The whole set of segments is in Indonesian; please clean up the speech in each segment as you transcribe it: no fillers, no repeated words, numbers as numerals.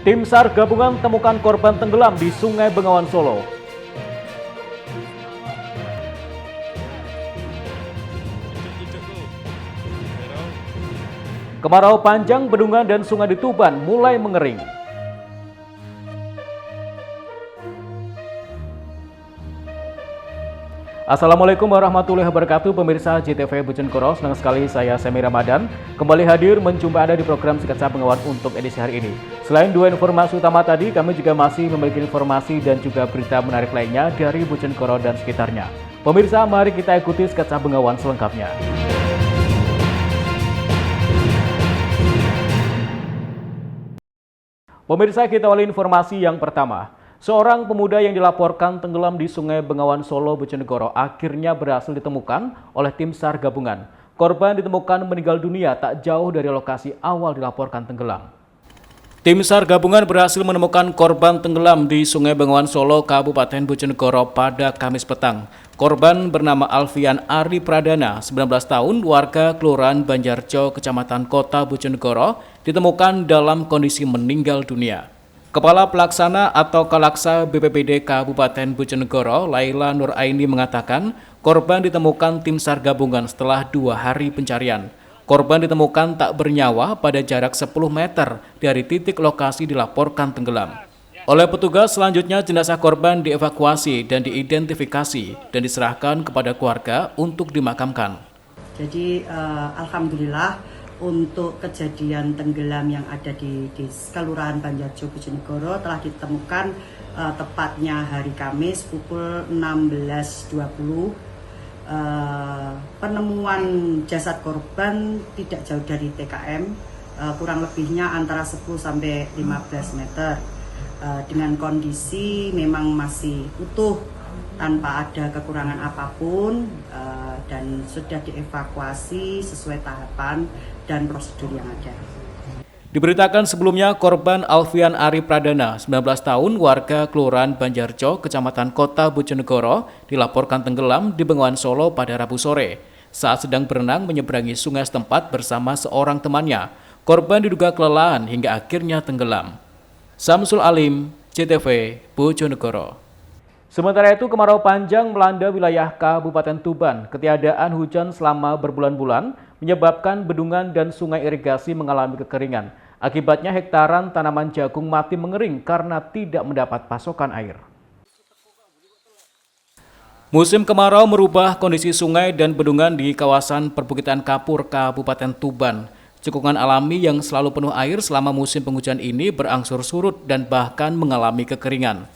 Tim SAR gabungan temukan korban tenggelam di Sungai Bengawan Solo. Kemarau panjang, bendungan dan sungai di Tuban mulai mengering. Assalamualaikum warahmatullahi wabarakatuh, pemirsa JTV Bojonegoro. Senang sekali saya Semi Ramadan kembali hadir menjumpai Anda di program Sketsa Bengawan untuk edisi hari ini. Selain dua informasi utama tadi, kami juga masih memiliki informasi dan juga berita menarik lainnya dari Bojonegoro dan sekitarnya. Pemirsa, mari kita ikuti Sketsa Bengawan selengkapnya. Pemirsa, kita awali informasi yang pertama. Seorang pemuda yang dilaporkan tenggelam di Sungai Bengawan Solo, Bojonegoro akhirnya berhasil ditemukan oleh tim SAR gabungan. Korban ditemukan meninggal dunia tak jauh dari lokasi awal dilaporkan tenggelam. Tim SAR gabungan berhasil menemukan korban tenggelam di Sungai Bengawan Solo, Kabupaten Bojonegoro pada Kamis petang. Korban bernama Alfian Ari Pradana, 19 tahun, warga Kelurahan Banjarjo, Kecamatan Kota Bojonegoro, ditemukan dalam kondisi meninggal dunia. Kepala Pelaksana atau Kalaksa BPBD Kabupaten Bojonegoro, Laila Nuraini mengatakan korban ditemukan tim SAR gabungan setelah 2 hari pencarian. Korban ditemukan tak bernyawa pada jarak 10 meter dari titik lokasi dilaporkan tenggelam. Oleh petugas, selanjutnya jenazah korban dievakuasi dan diidentifikasi dan diserahkan kepada keluarga untuk dimakamkan. Jadi alhamdulillah untuk kejadian tenggelam yang ada di Kelurahan Banjarjo, Bojonegoro telah ditemukan tepatnya hari Kamis pukul 16.20. Penemuan jasad korban tidak jauh dari TKM, kurang lebihnya antara 10 sampai 15 meter. Dengan kondisi memang masih utuh tanpa ada kekurangan apapun dan sudah dievakuasi sesuai tahapan dan prosedur yang ada. Diberitakan sebelumnya korban Alfian Ari Pradana, 19 tahun, warga Kelurahan Banjarjo, Kecamatan Kota Bojonegoro, dilaporkan tenggelam di Bengawan Solo pada Rabu sore. Saat sedang berenang menyeberangi sungai setempat bersama seorang temannya, korban diduga kelelahan hingga akhirnya tenggelam. Samsul Alim, JTV, Bojonegoro. Sementara itu, kemarau panjang melanda wilayah Kabupaten Tuban. Ketiadaan hujan selama berbulan-bulan menyebabkan bendungan dan sungai irigasi mengalami kekeringan. Akibatnya hektaran tanaman jagung mati mengering karena tidak mendapat pasokan air. Musim kemarau merubah kondisi sungai dan bendungan di kawasan perbukitan Kapur, Kabupaten Tuban. Cekungan alami yang selalu penuh air selama musim penghujan ini berangsur surut dan bahkan mengalami kekeringan.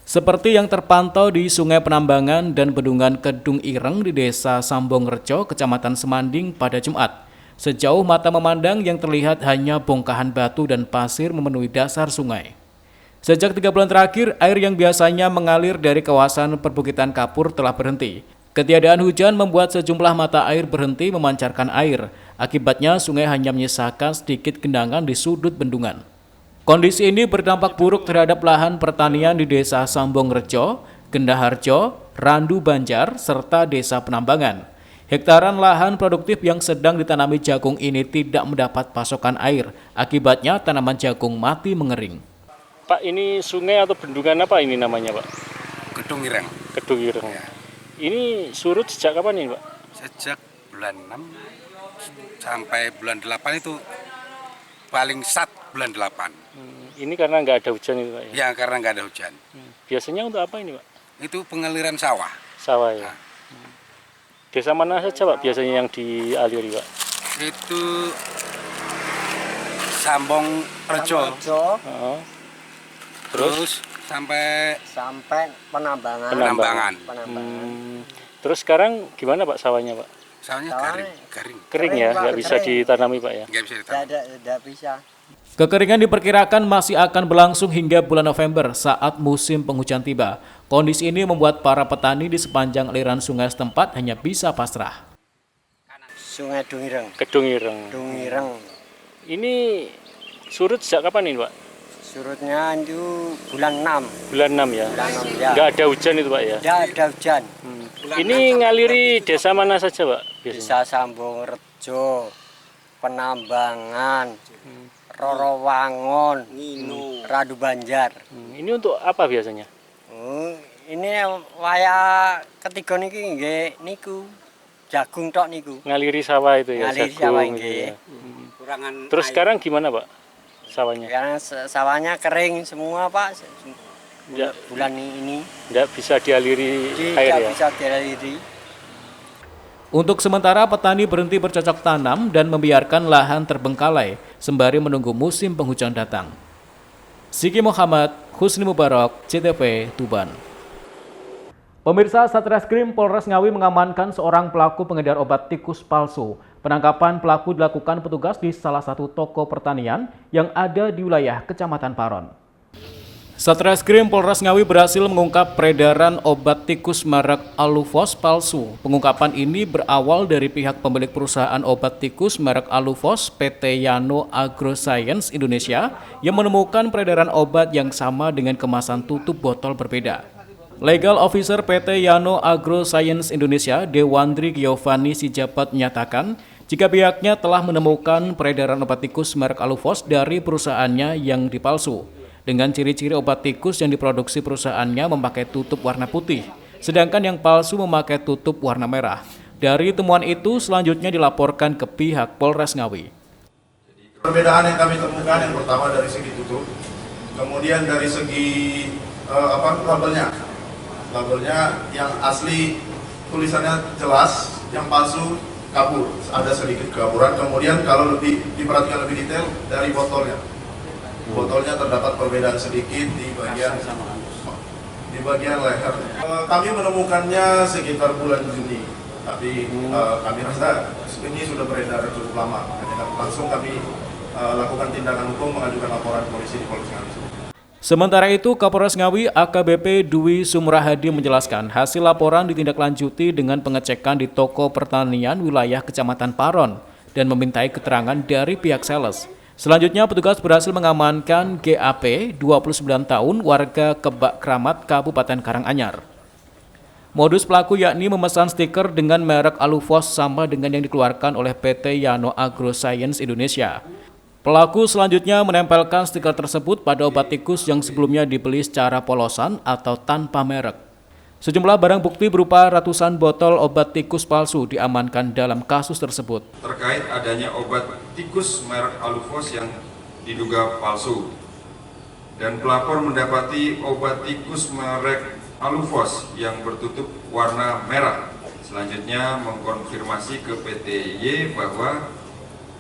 Seperti yang terpantau di Sungai Penambangan dan Bendungan Kedung Ireng di Desa Sambongrejo, Kecamatan Semanding pada Jumat. Sejauh mata memandang yang terlihat hanya bongkahan batu dan pasir memenuhi dasar sungai. Sejak 3 bulan terakhir, air yang biasanya mengalir dari kawasan perbukitan Kapur telah berhenti. Ketiadaan hujan membuat sejumlah mata air berhenti memancarkan air. Akibatnya sungai hanya menyisakan sedikit genangan di sudut bendungan. Kondisi ini berdampak buruk terhadap lahan pertanian di Desa Sambongrejo, Gendaharjo, Randu Banjar, serta Desa Penambangan. Hektaran lahan produktif yang sedang ditanami jagung ini tidak mendapat pasokan air. Akibatnya tanaman jagung mati mengering. Pak, ini sungai atau bendungan apa ini namanya, Pak? Kedung Ireng. Kedung Ireng. Ya. Ini surut sejak kapan ini, Pak? Sejak bulan 6 sampai bulan 8 itu paling sat bulan 8. Ini karena nggak ada hujan itu, Pak? Ya, karena nggak ada hujan. Biasanya untuk apa ini, Pak? Itu pengaliran sawah. Sawah ya. Nah. Desa mana saja, Pak, biasanya yang dialiri, Pak? Itu Sambongrejo. Oh. Terus sampai Penambangan. Terus sekarang gimana, Pak, sawahnya, Pak? sawahnya garing. Kering ya, nggak bisa ditanami, Pak ya? Nggak bisa ditanam. Tidak bisa. Kekeringan diperkirakan masih akan berlangsung hingga bulan November saat musim penghujan tiba. Kondisi ini membuat para petani di sepanjang aliran sungai setempat hanya bisa pasrah. Sungai Dungireng. Kedung Ireng. Dungireng. Ini surut sejak kapan ini, Pak? Surutnya itu bulan 6. Bulan 6 ya? Bulan 6 ya. Nggak ada hujan itu, Pak ya? Tidak ada hujan. Ini ngaliri desa mana saja, Pak? Biasanya? Desa Sambongrejo, Penambangan, Rorowangon, Radu Banjar. Ini untuk apa biasanya? Ini waya ketiga niki nggih niku jagung tok niku. Ngaliri sawah itu ya, Ngaliri jagung sawah gitu nggih. ya. Terus sekarang gimana Pak sawahnya? Karena sawahnya kering semua Pak. Nggak, Bulan ini nggak bisa dialiri air tidak ya? bisa dialiri. Untuk sementara petani berhenti bercocok tanam dan membiarkan lahan terbengkalai sembari menunggu musim penghujan datang. Siki Muhammad, Husni Mubarak, CTV, Tuban. Pemirsa, Satreskrim Polres Ngawi mengamankan seorang pelaku pengedar obat tikus palsu. Penangkapan pelaku dilakukan petugas di salah satu toko pertanian yang ada di wilayah Kecamatan Paron. Satreskrim Polres Ngawi berhasil mengungkap peredaran obat tikus merek Alufos palsu. Pengungkapan ini berawal dari pihak pemilik perusahaan obat tikus merek Alufos PT Yano Agroscience Indonesia yang menemukan peredaran obat yang sama dengan kemasan tutup botol berbeda. Legal Officer PT Yano Agroscience Indonesia, Dewandri Giovanni Sijabat menyatakan jika pihaknya telah menemukan peredaran obat tikus merek Alufos dari perusahaannya yang dipalsu. Dengan ciri-ciri obat tikus yang diproduksi perusahaannya memakai tutup warna putih, sedangkan yang palsu memakai tutup warna merah. Dari temuan itu selanjutnya dilaporkan ke pihak Polres Ngawi. Perbedaan yang kami temukan yang pertama dari segi tutup, kemudian dari segi labelnya yang asli tulisannya jelas, yang palsu kabur, ada sedikit kekaburan. Kemudian kalau lebih diperhatikan lebih detail dari botolnya. Botolnya terdapat perbedaan sedikit di bagian leher. Kami menemukannya sekitar bulan Juni, tapi kami rasa ini sudah beredar cukup lama. Langsung kami lakukan tindakan hukum, mengajukan laporan polisi di Polres Ngawi. Sementara itu, Kapolres Ngawi AKBP Dwi Sumrahadi menjelaskan hasil laporan ditindaklanjuti dengan pengecekan di toko pertanian wilayah Kecamatan Paron dan memintai keterangan dari pihak sales. Selanjutnya, petugas berhasil mengamankan GAP, 29 tahun, warga Kebak Kramat, Kabupaten Karanganyar. Modus pelaku yakni memesan stiker dengan merek Alufos sama dengan yang dikeluarkan oleh PT Yano Agroscience Indonesia. Pelaku selanjutnya menempelkan stiker tersebut pada obat tikus yang sebelumnya dibeli secara polosan atau tanpa merek. Sejumlah barang bukti berupa ratusan botol obat tikus palsu diamankan dalam kasus tersebut. Terkait adanya obat tikus merek Alufos yang diduga palsu. Dan pelapor mendapati obat tikus merek Alufos yang bertutup warna merah. Selanjutnya mengkonfirmasi ke PT Y bahwa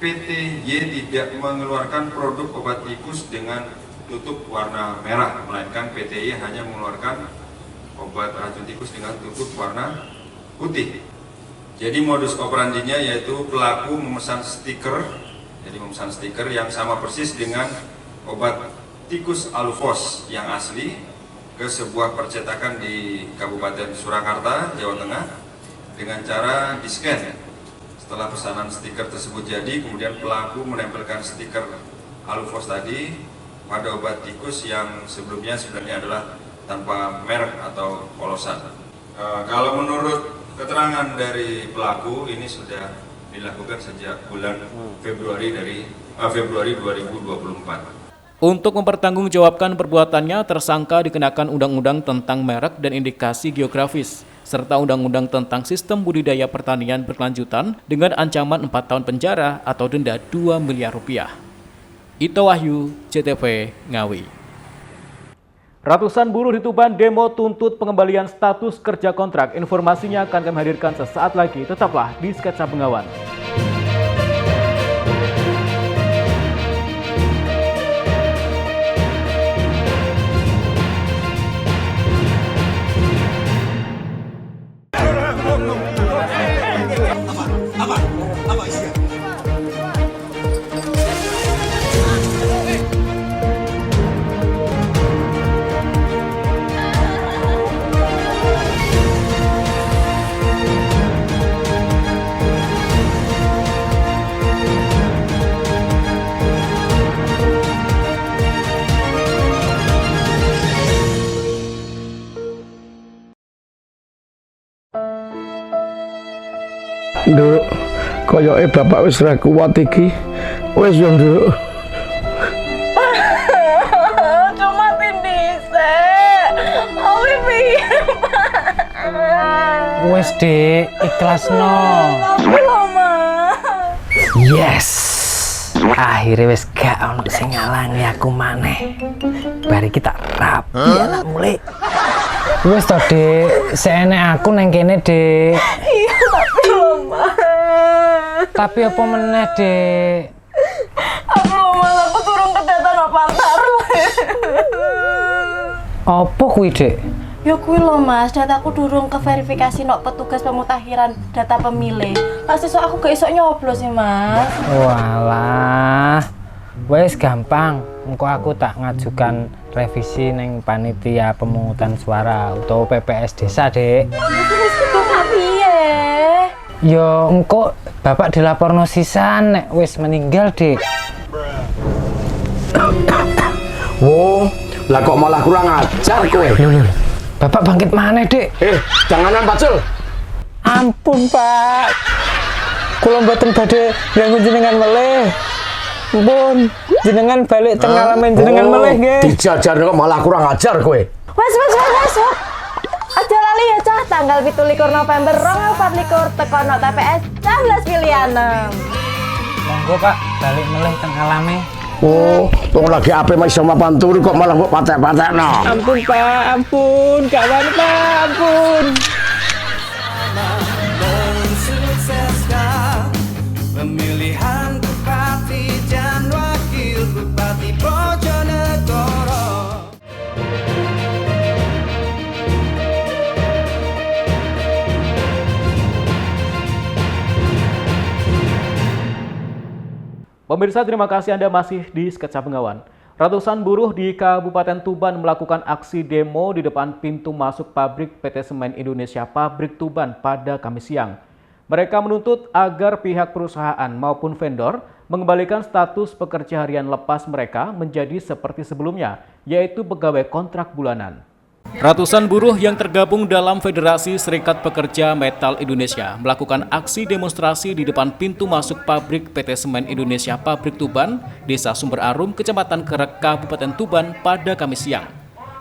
PT Y tidak mengeluarkan produk obat tikus dengan tutup warna merah, melainkan PT Y hanya mengeluarkan obat racun tikus dengan tutup warna putih. Jadi modus operandinya yaitu pelaku memesan stiker, yang sama persis dengan obat tikus Alufos yang asli ke sebuah percetakan di Kabupaten Surakarta, Jawa Tengah dengan cara di-scan. Setelah pesanan stiker tersebut jadi, kemudian pelaku menempelkan stiker Alufos tadi pada obat tikus yang sebelumnya sebenarnya adalah tanpa merek atau polosan. Kalau menurut keterangan dari pelaku, ini sudah dilakukan sejak bulan Februari 2024. Untuk mempertanggungjawabkan perbuatannya, tersangka dikenakan Undang-Undang tentang merek dan indikasi geografis, serta Undang-Undang tentang sistem budidaya pertanian berkelanjutan dengan ancaman 4 tahun penjara atau denda 2 miliar rupiah. Ito Wahyu, CTV, Ngawi. Ratusan buruh di Tuban demo tuntut pengembalian status kerja kontrak. Informasinya akan kami hadirkan sesaat lagi. Tetaplah di Sketsa Bengawan. Nduk, koyoke bapak wis ra kuat iki. Wis yo, Nduk. Wes Dik, ikhlasno. Yes. Akhirnya wes gak ono sing ngalangi aku maneh. Bari kita rapi anak mulai. Wes to Dik, seenek aku nang kene Dik. Iya tapi lama. Tapi apa meneh Dik? Aku lama aku turun ke data no pantar. Apa kuwi Dik? Ya kuwi lho Mas, dataku durung ke verifikasi nok petugas pemutakhiran data pemilih. Pasti sok aku gak iso nyoblos sih Mas. Walah. Wes gampang. Engko aku tak ngajukan revisi neng panitia pemungutan suara utawa PPS desa, Dek. Wis kok piye? Yo engko bapak dilaporno sisan nek wis meninggal, Dek. Oh, lah kok malah kurang ajar kowe. Bapak bangkit mana, Dek? Janganan Pacul. Ampun, Pak. Kula mboten badhe ganggu jenengan meleh. Ampun, jenengan balik teng ngalamin jenengan meleh nggih. Dijajar kok malah kurang ajar kowe. Wes. Aja lali ya cah tanggal 17 November 2024 tekono TPS 11 pilihan. Monggo, Pak, balik meleh teng alame. Oh, wong lagi ape iso mapan turu kok malah mbok patek-patekno. Ampun, Pak, ampun. Gak wani, Pak, ampun. Mensukseskan pemilihan bupati dan wakil bupati Bojonegoro. Pemirsa, terima kasih Anda masih di Sketsa Bengawan. Ratusan buruh di Kabupaten Tuban melakukan aksi demo di depan pintu masuk pabrik PT Semen Indonesia Pabrik Tuban pada Kamis siang. Mereka menuntut agar pihak perusahaan maupun vendor mengembalikan status pekerja harian lepas mereka menjadi seperti sebelumnya, yaitu pegawai kontrak bulanan. Ratusan buruh yang tergabung dalam Federasi Serikat Pekerja Metal Indonesia melakukan aksi demonstrasi di depan pintu masuk pabrik PT Semen Indonesia Pabrik Tuban, Desa Sumber Arum, Kecamatan Kerek, Kabupaten Tuban pada Kamis siang.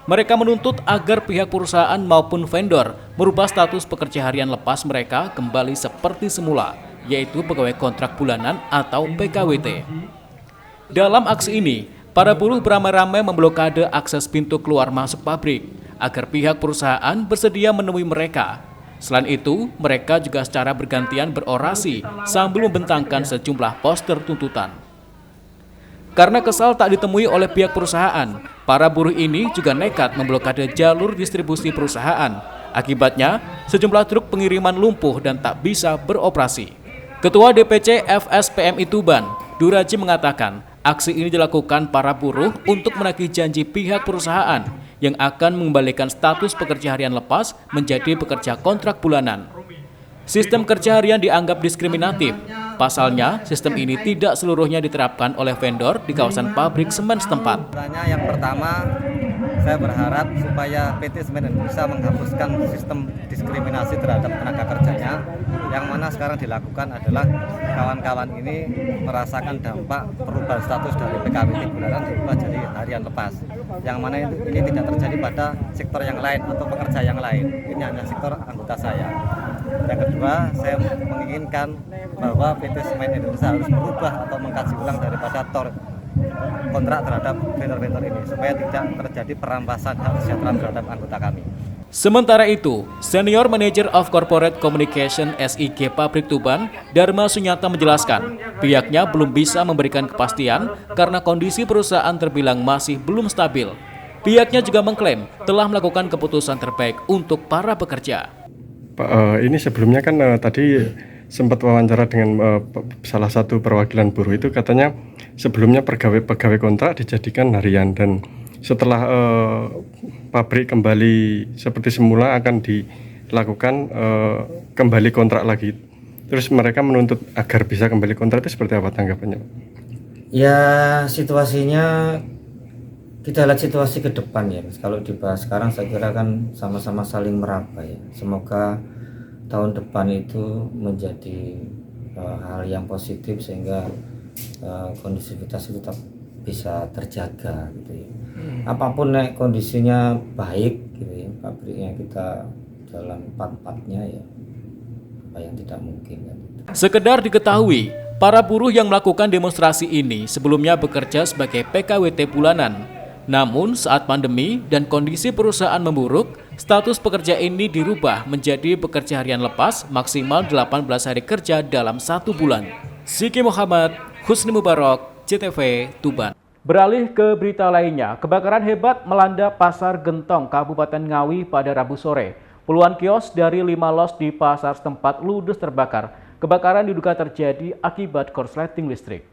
Mereka menuntut agar pihak perusahaan maupun vendor merubah status pekerja harian lepas mereka kembali seperti semula, yaitu pegawai kontrak bulanan atau PKWT. Dalam aksi ini, para buruh beramai-ramai memblokade akses pintu keluar masuk pabrik agar pihak perusahaan bersedia menemui mereka. Selain itu, mereka juga secara bergantian berorasi sambil membentangkan sejumlah poster tuntutan. Karena kesal tak ditemui oleh pihak perusahaan, para buruh ini juga nekat memblokade jalur distribusi perusahaan. Akibatnya, sejumlah truk pengiriman lumpuh dan tak bisa beroperasi. Ketua DPC FSPMI Tuban, Duraji, mengatakan aksi ini dilakukan para buruh untuk menagih janji pihak perusahaan yang akan mengembalikan status pekerja harian lepas menjadi pekerja kontrak bulanan. Sistem kerja harian dianggap diskriminatif. Pasalnya, sistem ini tidak seluruhnya diterapkan oleh vendor di kawasan pabrik semen setempat. Yang pertama, saya berharap supaya PT Semen Indonesia menghapuskan sistem diskriminasi terhadap tenaga kerjanya, yang mana sekarang dilakukan adalah kawan-kawan ini merasakan dampak perubahan status dari PKWT bulanan berubah jadi harian lepas, yang mana ini tidak terjadi pada sektor yang lain atau pekerja yang lain. Ini hanya sektor anggota saya. Yang kedua, saya menginginkan bahwa PT Semen Indonesia harus merubah atau mengkaji ulang daripada kontrak terhadap vendor-vendor ini supaya tidak terjadi perampasan hak kesejahteraan terhadap anggota kami. Sementara itu, Senior Manager of Corporate Communication SIG Pabrik Tuban, Dharma Sunyata, menjelaskan pihaknya belum bisa memberikan kepastian karena kondisi perusahaan terbilang masih belum stabil. Pihaknya juga mengklaim telah melakukan keputusan terbaik untuk para pekerja. Pak, ini sebelumnya kan tadi sempat wawancara dengan salah satu perwakilan buruh, itu katanya sebelumnya pegawai kontrak dijadikan harian dan setelah pabrik kembali seperti semula akan dilakukan kembali kontrak lagi. Terus mereka menuntut agar bisa kembali kontrak, itu seperti apa tanggapannya? Ya, situasinya kita lihat situasi ke depan ya. Kalau dibahas sekarang saya kira kan sama-sama saling meraba ya. Semoga tahun depan itu menjadi hal yang positif sehingga kondisivitas tetap bisa terjaga gitu ya. Apapun kondisinya baik gitu ya, pabriknya kita dalam empat-empatnya ya, apa yang tidak mungkin kan. Sekedar diketahui, para buruh yang melakukan demonstrasi ini sebelumnya bekerja sebagai PKWT bulanan. Namun saat pandemi dan kondisi perusahaan memburuk, status pekerja ini dirubah menjadi pekerja harian lepas maksimal 18 hari kerja dalam 1 bulan. Siki Muhammad, Husni Mubarak, JTV, Tuban. Beralih ke berita lainnya, kebakaran hebat melanda Pasar Gentong, Kabupaten Ngawi pada Rabu sore. Puluhan kios dari 5 los di pasar setempat ludes terbakar. Kebakaran diduga terjadi akibat korsleting listrik.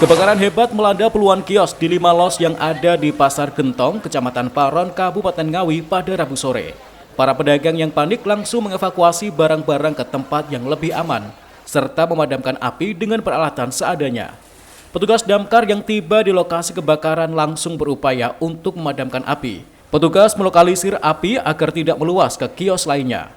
Kebakaran hebat melanda puluhan kios di 5 los yang ada di Pasar Gentong, Kecamatan Paron, Kabupaten Ngawi pada Rabu sore. Para pedagang yang panik langsung mengevakuasi barang-barang ke tempat yang lebih aman, serta memadamkan api dengan peralatan seadanya. Petugas damkar yang tiba di lokasi kebakaran langsung berupaya untuk memadamkan api. Petugas melokalisir api agar tidak meluas ke kios lainnya.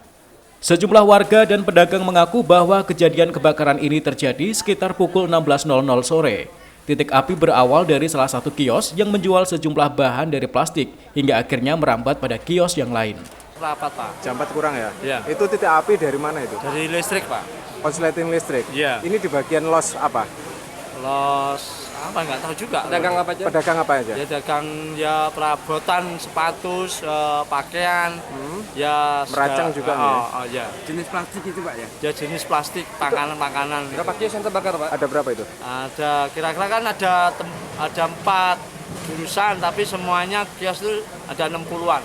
Sejumlah warga dan pedagang mengaku bahwa kejadian kebakaran ini terjadi sekitar pukul 16.00 sore. Titik api berawal dari salah satu kios yang menjual sejumlah bahan dari plastik hingga akhirnya merambat pada kios yang lain. Rapat, Pak. Jam 4 kurang ya? Iya. Itu titik api dari mana itu? Dari listrik, Pak. Konsleting listrik? Iya. Ini di bagian los apa? Los apa nggak tahu juga. Pedagang apa aja? Pedagang apa aja? Ya dagang ya perabotan, sepatu, pakaian, ya meracang juga ya. Jenis plastik itu Pak ya? Ya jenis plastik, makanan-makanan. Berapa kios yang terbakar Pak? Ada berapa itu? Ada kira-kira kan ada 4 jurusan, tapi semuanya kios itu ada 60-an.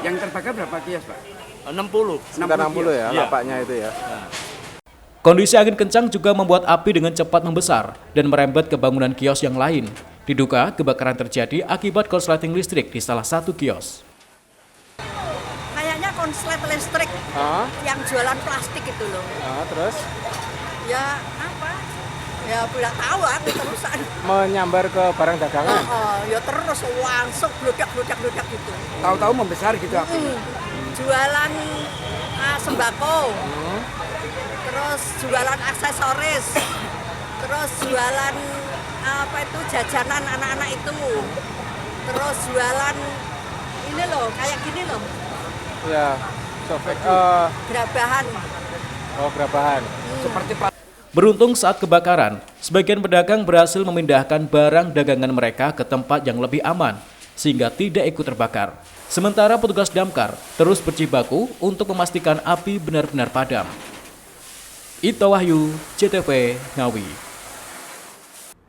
Yang terbakar berapa kios Pak? 60. Sekitar 60 ya, lapaknya itu ya. Kondisi angin kencang juga membuat api dengan cepat membesar dan merembet ke bangunan kios yang lain. Diduga kebakaran terjadi akibat korsleting listrik di salah satu kios. Kayaknya konslet listrik yang jualan plastik itu loh. Terus? Ya apa? Ya tidak tahu aku terusan. Menyambar ke barang dagangan? Ya terus langsung bludak gitu. Tahu-tahu membesar gitu api? Jualan sembako. Terus jualan aksesoris, terus jualan apa itu jajanan anak-anak itu, terus jualan ini loh kayak gini loh. Ya, gerabahan. Oh gerabahan. Seperti Beruntung saat kebakaran, sebagian pedagang berhasil memindahkan barang dagangan mereka ke tempat yang lebih aman, sehingga tidak ikut terbakar. Sementara petugas damkar terus berjibaku untuk memastikan api benar-benar padam. Ito Wahyu, JTV, Ngawi.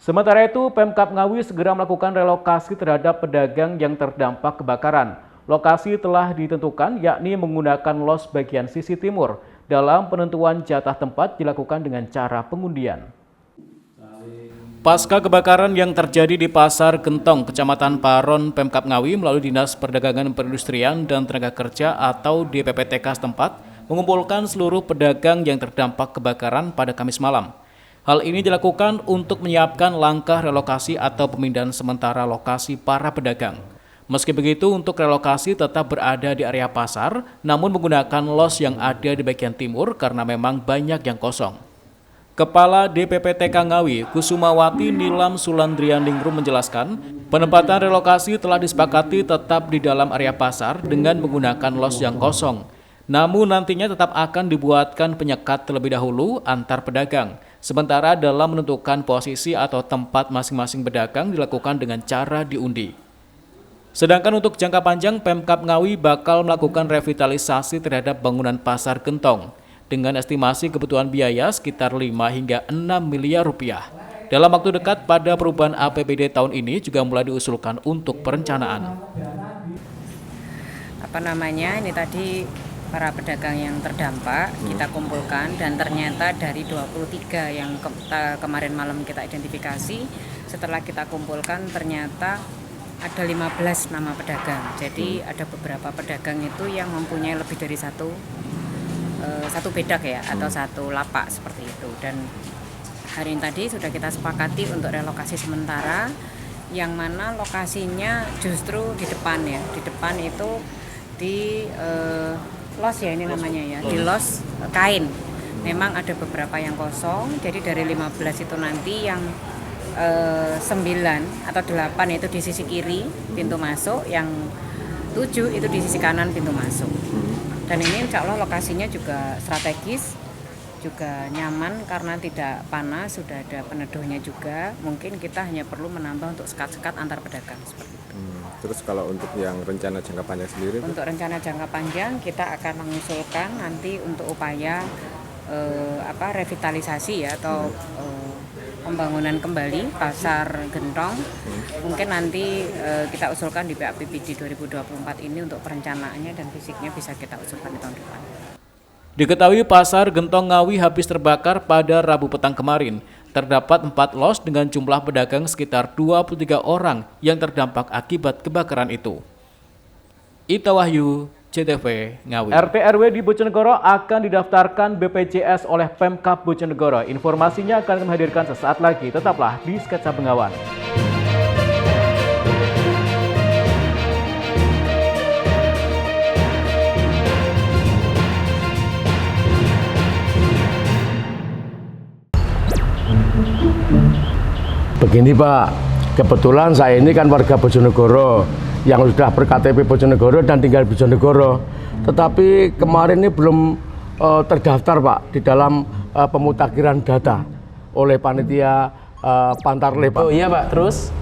Sementara itu, Pemkab Ngawi segera melakukan relokasi terhadap pedagang yang terdampak kebakaran. Lokasi telah ditentukan, yakni menggunakan los bagian sisi timur. Dalam penentuan jatah tempat dilakukan dengan cara pengundian. Pasca kebakaran yang terjadi di Pasar Gentong, Kecamatan Paron, Pemkab Ngawi melalui Dinas Perdagangan Perindustrian dan Tenaga Kerja atau DPPTK setempat, mengumpulkan seluruh pedagang yang terdampak kebakaran pada Kamis malam. Hal ini dilakukan untuk menyiapkan langkah relokasi atau pemindahan sementara lokasi para pedagang. Meski begitu, untuk relokasi tetap berada di area pasar, namun menggunakan los yang ada di bagian timur karena memang banyak yang kosong. Kepala DPPTK Ngawi, Kusumawati Nilam Sulandrianingrum menjelaskan, penempatan relokasi telah disepakati tetap di dalam area pasar dengan menggunakan los yang kosong. Namun nantinya tetap akan dibuatkan penyekat terlebih dahulu antar pedagang. Sementara dalam menentukan posisi atau tempat masing-masing pedagang dilakukan dengan cara diundi. Sedangkan untuk jangka panjang, Pemkab Ngawi bakal melakukan revitalisasi terhadap bangunan Pasar Gentong dengan estimasi kebutuhan biaya sekitar 5 hingga 6 miliar rupiah. Dalam waktu dekat pada perubahan APBD tahun ini juga mulai diusulkan untuk perencanaan. Ini tadi para pedagang yang terdampak kita kumpulkan dan ternyata dari 23 yang kemarin malam kita identifikasi, setelah kita kumpulkan ternyata ada 15 nama pedagang. Jadi ada beberapa pedagang itu yang mempunyai lebih dari satu bedak ya, atau satu lapak seperti itu. Dan hari ini tadi sudah kita sepakati untuk relokasi sementara, yang mana lokasinya justru di depan ya. Di depan itu di los ya ini namanya ya, di los kain. Memang ada beberapa yang kosong, jadi dari 15 itu nanti yang 9 atau 8 itu di sisi kiri pintu masuk, yang 7 itu di sisi kanan pintu masuk. Dan ini insya Allah lokasinya juga strategis, juga nyaman karena tidak panas, sudah ada peneduhnya juga. Mungkin kita hanya perlu menambah untuk sekat-sekat antar pedagang seperti itu. Terus kalau untuk yang rencana jangka panjang sendiri? Untuk rencana jangka panjang kita akan mengusulkan nanti untuk upaya revitalisasi ya, atau pembangunan kembali Pasar Gentong. Mungkin nanti kita usulkan di PAPBD 2024 ini untuk perencanaannya dan fisiknya bisa kita usulkan di tahun depan. Diketahui Pasar Gentong Ngawi habis terbakar pada Rabu petang kemarin. Terdapat 4 los dengan jumlah pedagang sekitar 23 orang yang terdampak akibat kebakaran itu. Ita Wahyu, CTV Ngawi. RT RW di Bojonegoro akan didaftarkan BPJS oleh Pemkab Bojonegoro. Informasinya akan kami hadirkan sesaat lagi. Tetaplah di Sketsa Bengawan. Begini Pak, kebetulan saya ini kan warga Bojonegoro yang sudah ber-KTP Bojonegoro dan tinggal di Bojonegoro. Tetapi kemarin ini belum terdaftar Pak di dalam pemutakhiran data oleh panitia Pantarle Pak. Oh iya Pak, terus?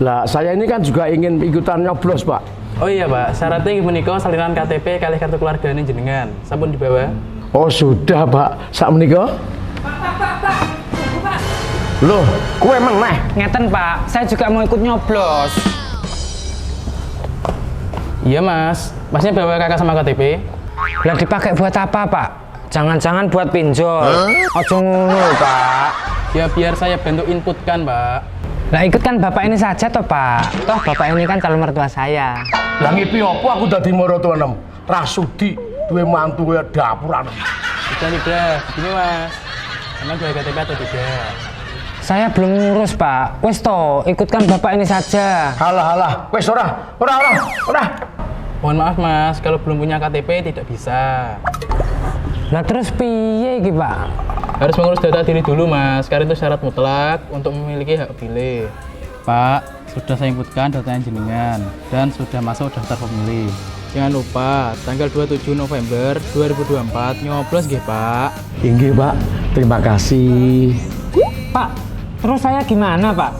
Lah saya ini kan juga ingin ikutan nyoblos Pak. Oh iya Pak, syaratnya menika salinan KTP kali kartu keluarga ini jenengan. Sampun dibawa? Oh sudah Pak, sak menika. Loh, kue meneh. Ngeten Pak, saya juga mau ikut nyoblos. Iya Mas, Masnya bawa kakak sama KTP? Lah dipakai buat apa Pak? Jangan-jangan buat pinjol. Ojo ngono Pak. Ya biar saya bantu inputkan Pak. Lah ikutkan Bapak ini saja toh Pak. Toh Bapak ini kan calon mertua saya. Lah ngipi opo aku dadi mertua enem? Rasudi duwe mantu kaya dapuran. Sudah, begini Mas. Emang bawa KTP atau tidak? Saya belum ngurus Pak. Wes toh, ikutkan Bapak ini saja. Halah, wes ora. Mohon maaf Mas, kalau belum punya KTP tidak bisa. Lah terus piye iki Pak? Harus mengurus data diri dulu Mas, karena itu syarat mutlak untuk memiliki hak pilih. Pak, sudah saya inputkan datanya jenengan dan sudah masuk daftar pemilih. Jangan lupa tanggal 27 November 2024 nyoblos nggih Pak. Nggih Pak, terima kasih. Pak, terus saya gimana Pak?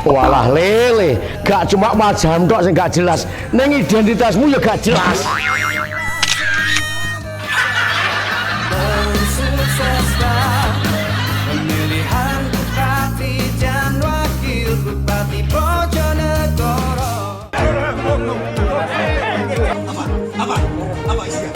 Walah lele, gak cuma wajahmu tok sing gak jelas, ning identitasmu ya gak jelas. Pemilihan bupati dan wakil bupati Bojonegoro. Apa isinya?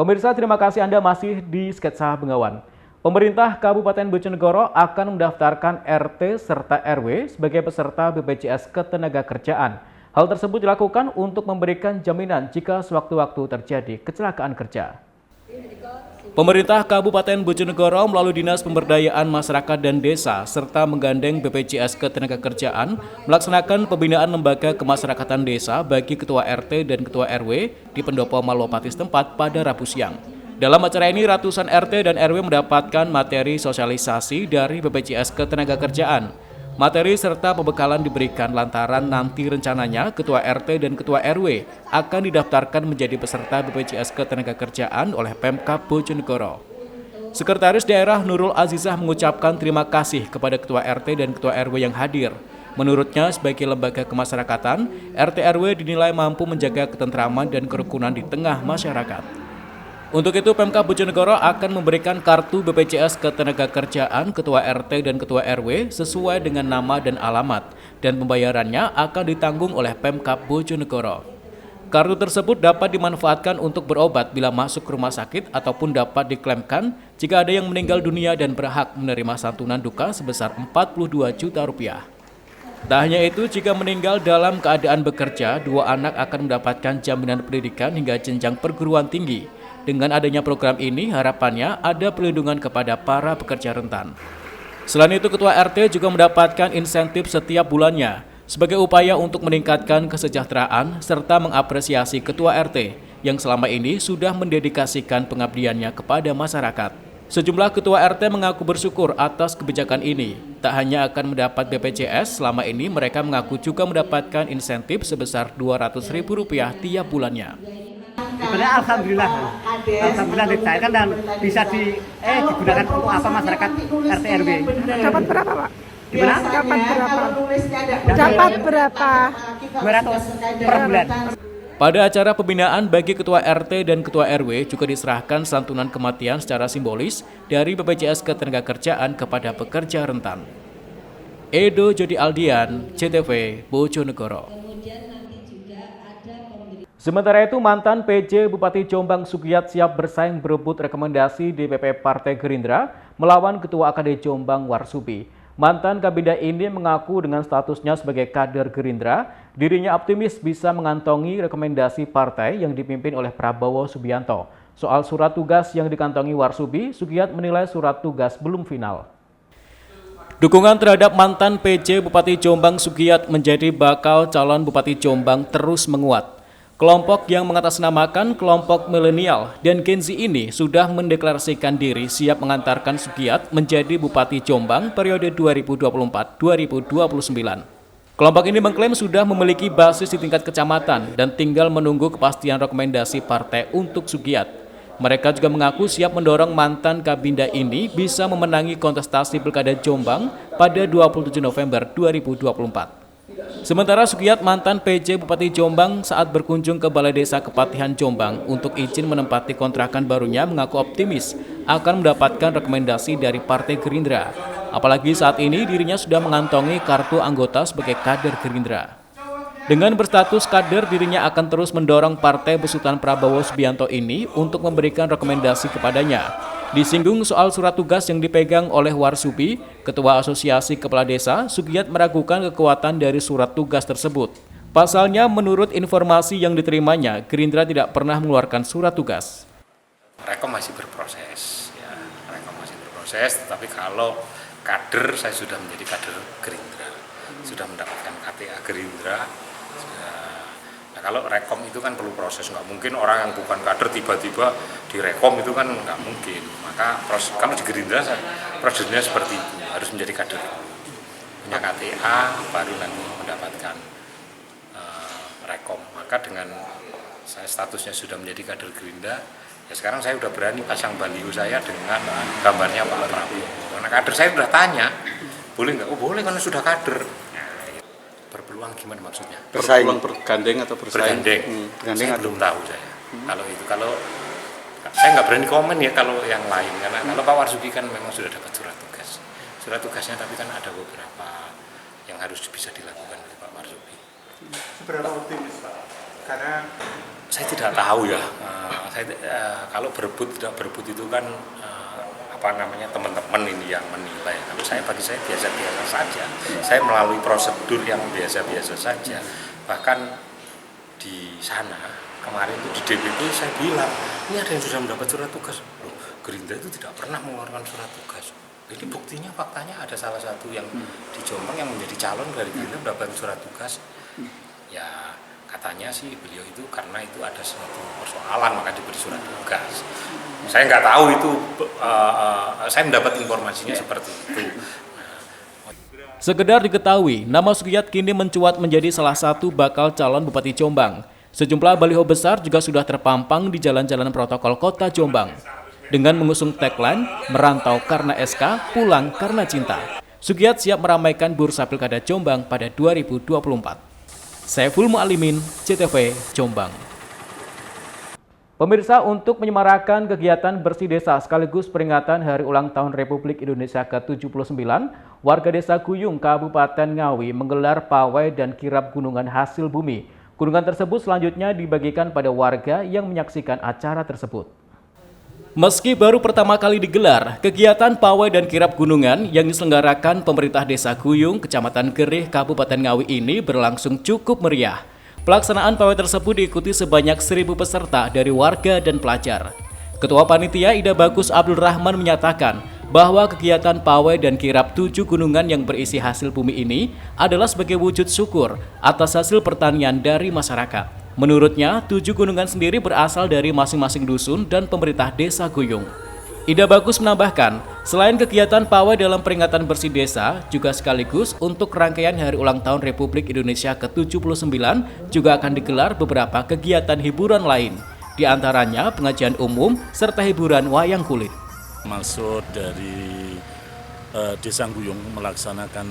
Pemirsa, terima kasih Anda masih di Sketsa Bengawan. Pemerintah Kabupaten Bojonegoro akan mendaftarkan RT serta RW sebagai peserta BPJS Ketenagakerjaan. Hal tersebut dilakukan untuk memberikan jaminan jika sewaktu-waktu terjadi kecelakaan kerja. Pemerintah Kabupaten Bojonegoro melalui Dinas Pemberdayaan Masyarakat dan Desa serta menggandeng BPJS Ketenagakerjaan melaksanakan pembinaan lembaga kemasyarakatan desa bagi Ketua RT dan Ketua RW di Pendopo Malopati setempat pada Rabu siang. Dalam acara ini ratusan RT dan RW mendapatkan materi sosialisasi dari BPJS Ketenagakerjaan. Materi serta pembekalan diberikan lantaran nanti rencananya Ketua RT dan Ketua RW akan didaftarkan menjadi peserta BPJS Ketenagakerjaan oleh Pemkab Bojonegoro. Sekretaris Daerah Nurul Azizah mengucapkan terima kasih kepada Ketua RT dan Ketua RW yang hadir. Menurutnya, sebagai lembaga kemasyarakatan, RT RW dinilai mampu menjaga ketentraman dan kerukunan di tengah masyarakat. Untuk itu, Pemkab Bojonegoro akan memberikan kartu BPJS Ketenagakerjaan Ketua RT dan Ketua RW sesuai dengan nama dan alamat, dan pembayarannya akan ditanggung oleh Pemkab Bojonegoro. Kartu tersebut dapat dimanfaatkan untuk berobat bila masuk ke rumah sakit ataupun dapat diklaimkan jika ada yang meninggal dunia dan berhak menerima santunan duka sebesar 42 juta rupiah. Tak hanya itu, jika meninggal dalam keadaan bekerja, 2 anak akan mendapatkan jaminan pendidikan hingga jenjang perguruan tinggi. Dengan adanya program ini, harapannya ada perlindungan kepada para pekerja rentan. Selain itu, Ketua RT juga mendapatkan insentif setiap bulannya sebagai upaya untuk meningkatkan kesejahteraan serta mengapresiasi Ketua RT yang selama ini sudah mendedikasikan pengabdiannya kepada masyarakat. Sejumlah Ketua RT mengaku bersyukur atas kebijakan ini. Tak hanya akan mendapat BPJS, selama ini mereka mengaku juga mendapatkan insentif sebesar Rp200.000 tiap bulannya. Sebenarnya alhamdulillah dicairkan dan bisa digunakan untuk apa masyarakat RT RW. Dapat berapa, Pak? Gimana? Dapat berapa? Dapat berapa? 200 per bulan. Pada acara pembinaan bagi Ketua RT dan Ketua RW juga diserahkan santunan kematian secara simbolis dari BPJS Ketenagakerjaan kepada pekerja rentan. Edo Jody Aldian, CTV, Bojonegoro. Sementara itu, mantan PJ Bupati Jombang Sugiyat siap bersaing berebut rekomendasi DPP Partai Gerindra melawan Ketua AKD Jombang Warshubi. Mantan Kabinda ini mengaku dengan statusnya sebagai kader Gerindra, dirinya optimis bisa mengantongi rekomendasi partai yang dipimpin oleh Prabowo Subianto. Soal surat tugas yang dikantongi Warshubi, Sugiyat menilai surat tugas belum final. Dukungan terhadap mantan PJ Bupati Jombang Sugiyat menjadi bakal calon Bupati Jombang terus menguat. Kelompok yang mengatasnamakan kelompok milenial dan Gen Z ini sudah mendeklarasikan diri siap mengantarkan Sugiyat menjadi Bupati Jombang periode 2024-2029. Kelompok ini mengklaim sudah memiliki basis di tingkat kecamatan dan tinggal menunggu kepastian rekomendasi partai untuk Sugiyat. Mereka juga mengaku siap mendorong mantan Kabinda ini bisa memenangi kontestasi Pilkada Jombang pada 27 November 2024. Sementara Sugiyat, mantan PJ Bupati Jombang, saat berkunjung ke Balai Desa Kepatihan Jombang untuk izin menempati kontrakan barunya mengaku optimis akan mendapatkan rekomendasi dari Partai Gerindra. Apalagi saat ini dirinya sudah mengantongi kartu anggota sebagai kader Gerindra. Dengan berstatus kader, dirinya akan terus mendorong partai besutan Prabowo Subianto ini untuk memberikan rekomendasi kepadanya. Disinggung soal surat tugas yang dipegang oleh Warshubi, Ketua Asosiasi Kepala Desa, Sugiyat meragukan kekuatan dari surat tugas tersebut. Pasalnya, menurut informasi yang diterimanya, Gerindra tidak pernah mengeluarkan surat tugas. Rekom masih berproses, ya. Rekom masih berproses, tetapi kalau kader, saya sudah menjadi kader Gerindra, sudah mendapatkan KTA Gerindra. Nah, kalau rekom itu kan perlu proses, nggak mungkin orang yang bukan kader tiba-tiba direkom itu kan nggak mungkin. Maka proses, kalau di Gerindra prosedurnya seperti itu, harus menjadi kader, punya KTA baru nanti mendapatkan rekom. Maka dengan saya statusnya sudah menjadi kader Gerindra, ya sekarang saya udah berani pasang baliho saya dengan gambarnya Pak Prabowo. Karena kader saya udah tanya, boleh nggak? Oh boleh, karena sudah kader. Berpeluang gimana maksudnya? Bersaing, bergandeng atau bersaing? Bergandeng. Saya belum tahu saya. Kalau saya nggak berani komen ya kalau yang lain, karena kalau Pak Warshubi kan memang sudah dapat surat tugas. Surat tugasnya tapi kan ada beberapa yang harus bisa dilakukan oleh Pak Warshubi. Seberapa optimis Pak? Karena saya tidak tahu ya. Kalau berebut tidak berebut itu kan teman-teman ini yang menilai. Kalau bagi saya biasa-biasa saja. Saya melalui prosedur yang biasa-biasa saja. Bahkan di sana kemarin itu di DPP saya bilang, ini ada yang sudah mendapat surat tugas. Loh, Gerindra itu tidak pernah mengeluarkan surat tugas. Ini buktinya, faktanya ada salah satu yang di Jombang yang menjadi calon dari Gerindra mendapatkan surat tugas. Ya katanya sih beliau itu karena itu ada suatu persoalan maka diberi surat tugas. Saya nggak tahu itu, saya mendapat informasinya seperti itu. Sekedar diketahui, nama Sugiyat kini mencuat menjadi salah satu bakal calon Bupati Jombang. Sejumlah baliho besar juga sudah terpampang di jalan-jalan protokol kota Jombang. Dengan mengusung tagline, merantau karena SK, pulang karena cinta. Sugiyat siap meramaikan bursa Pilkada Jombang pada 2024. Saiful Mu'alimin, CTV, Jombang. Pemirsa, untuk menyemarakan kegiatan bersih desa sekaligus peringatan Hari Ulang Tahun Republik Indonesia ke-79, warga Desa Guyung, Kabupaten Ngawi menggelar pawai dan kirap gunungan hasil bumi. Gunungan tersebut selanjutnya dibagikan pada warga yang menyaksikan acara tersebut. Meski baru pertama kali digelar, kegiatan pawai dan kirap gunungan yang diselenggarakan pemerintah Desa Guyung, Kecamatan Gerih, Kabupaten Ngawi ini berlangsung cukup meriah. Pelaksanaan pawai tersebut diikuti sebanyak 1.000 peserta dari warga dan pelajar. Ketua Panitia Ida Bagus Abdul Rahman menyatakan bahwa kegiatan pawai dan kirap 7 gunungan yang berisi hasil bumi ini adalah sebagai wujud syukur atas hasil pertanian dari masyarakat. Menurutnya, 7 gunungan sendiri berasal dari masing-masing dusun dan pemerintah Desa Guyung. Ida Bagus menambahkan, selain kegiatan pawai dalam peringatan bersih desa, juga sekaligus untuk rangkaian Hari Ulang Tahun Republik Indonesia ke-79 juga akan digelar beberapa kegiatan hiburan lain, di antaranya pengajian umum serta hiburan wayang kulit. Maksud dari Desa Guyung melaksanakan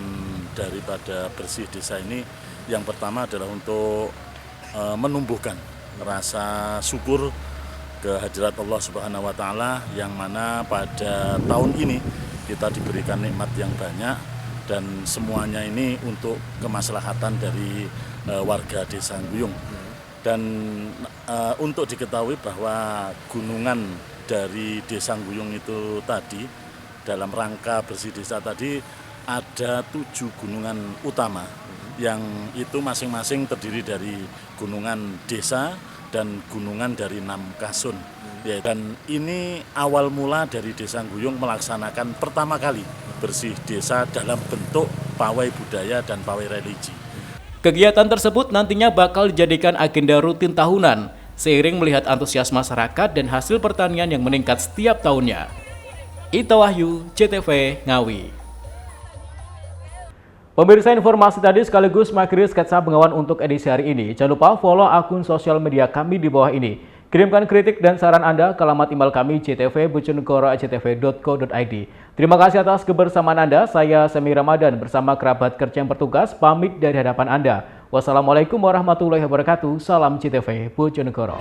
daripada bersih desa ini, yang pertama adalah untuk menumbuhkan rasa syukur kehadirat Allah Subhanahu wa Ta'ala, yang mana pada tahun ini kita diberikan nikmat yang banyak dan semuanya ini untuk kemaslahatan dari warga Desa Guyung. Dan untuk diketahui bahwa gunungan dari Desa Guyung itu tadi, dalam rangka bersih desa tadi ada 7 gunungan utama yang itu masing-masing terdiri dari gunungan desa dan gunungan dari 6 kasun. Ya, dan ini awal mula dari Desa Guyung melaksanakan pertama kali bersih desa dalam bentuk pawai budaya dan pawai religi. Kegiatan tersebut nantinya bakal dijadikan agenda rutin tahunan, seiring melihat antusias masyarakat dan hasil pertanian yang meningkat setiap tahunnya. Ita Wahyu, CTV Ngawi. Pemirsa, informasi tadi sekaligus mengakhiri sketsa Bengawan untuk edisi hari ini. Jangan lupa follow akun sosial media kami di bawah ini. Kirimkan kritik dan saran Anda ke alamat email kami ctv.bojonegoro@ctv.co.id. Terima kasih atas kebersamaan Anda. Saya Semi Ramadan bersama kerabat kerja yang bertugas pamit dari hadapan Anda. Wassalamualaikum warahmatullahi wabarakatuh. Salam CTV Bojonegoro.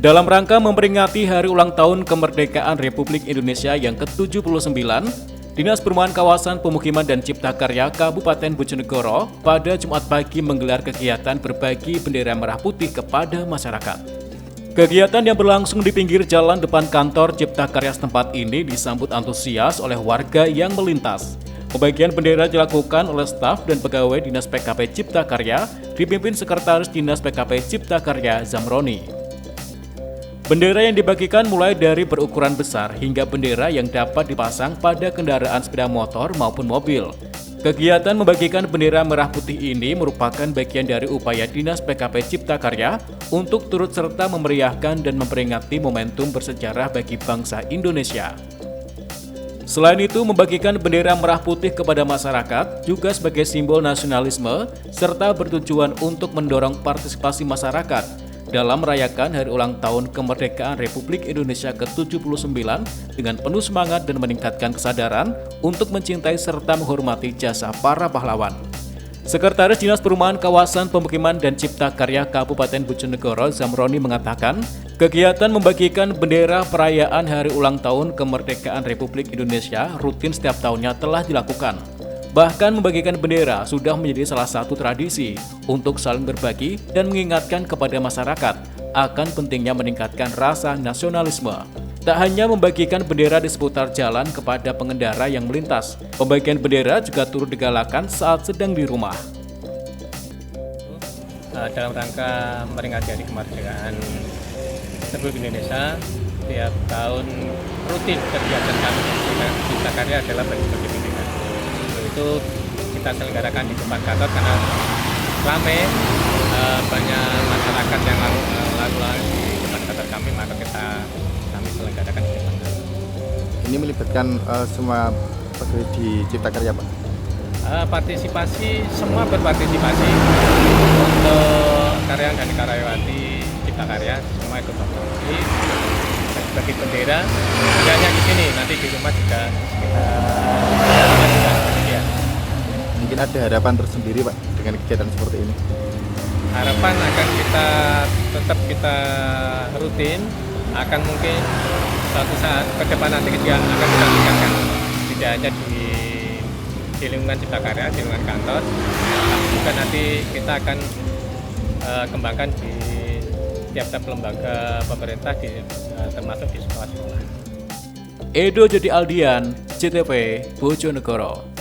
Dalam rangka memperingati Hari Ulang Tahun Kemerdekaan Republik Indonesia yang ke-79, Dinas Perumahan Kawasan Pemukiman dan Cipta Karya Kabupaten Bojonegoro pada Jumat pagi menggelar kegiatan berbagi bendera merah putih kepada masyarakat. Kegiatan yang berlangsung di pinggir jalan depan kantor Cipta Karya setempat ini disambut antusias oleh warga yang melintas. Pembagian bendera dilakukan oleh staf dan pegawai Dinas PKP Cipta Karya dipimpin Sekretaris Dinas PKP Cipta Karya Zamroni. Bendera yang dibagikan mulai dari berukuran besar hingga bendera yang dapat dipasang pada kendaraan sepeda motor maupun mobil. Kegiatan membagikan bendera merah putih ini merupakan bagian dari upaya Dinas PKP Cipta Karya untuk turut serta memeriahkan dan memperingati momentum bersejarah bagi bangsa Indonesia. Selain itu, membagikan bendera merah putih kepada masyarakat juga sebagai simbol nasionalisme serta bertujuan untuk mendorong partisipasi masyarakat dalam merayakan Hari Ulang Tahun Kemerdekaan Republik Indonesia ke-79 dengan penuh semangat dan meningkatkan kesadaran untuk mencintai serta menghormati jasa para pahlawan. Sekretaris Dinas Perumahan Kawasan Pemukiman dan Cipta Karya Kabupaten Bojonegoro Zamroni mengatakan, kegiatan membagikan bendera perayaan Hari Ulang Tahun Kemerdekaan Republik Indonesia rutin setiap tahunnya telah dilakukan. Bahkan membagikan bendera sudah menjadi salah satu tradisi untuk saling berbagi dan mengingatkan kepada masyarakat akan pentingnya meningkatkan rasa nasionalisme. Tak hanya membagikan bendera di seputar jalan kepada pengendara yang melintas, pembagian bendera juga turut digalakan saat sedang di rumah. Dalam rangka memperingati Hari Kemerdekaan Republik Indonesia, tiap tahun rutin kegiatan kami Cipta Karya adalah bagi-bagi bendera. Itu kita selenggarakan di depan kantor karena ramai, banyak masyarakat yang lalu di depan kantor kami, maka kami selenggarakan di depan kantor. Ini melibatkan semua pegawai di Cipta Karya, Pak? Partisipasi, semua berpartisipasi. Untuk karyawan dan karyawati Cipta Karya semua ikut berpartisipasi. Bagi bendera, tidak hanya di sini, nanti di rumah juga kita Mungkin ada harapan tersendiri, Pak, dengan kegiatan seperti ini? Harapan akan kita rutin, akan mungkin suatu saat ke depan nanti juga akan kita tingkatkan, tidak hanya di lingkungan Cipta Karya, di lingkungan kantor, tapi juga nanti kita akan kembangkan di tiap-tiap lembaga pemerintah, termasuk di sekolah-sekolah. Edo Jodi Aldian, CTV Bojonegoro.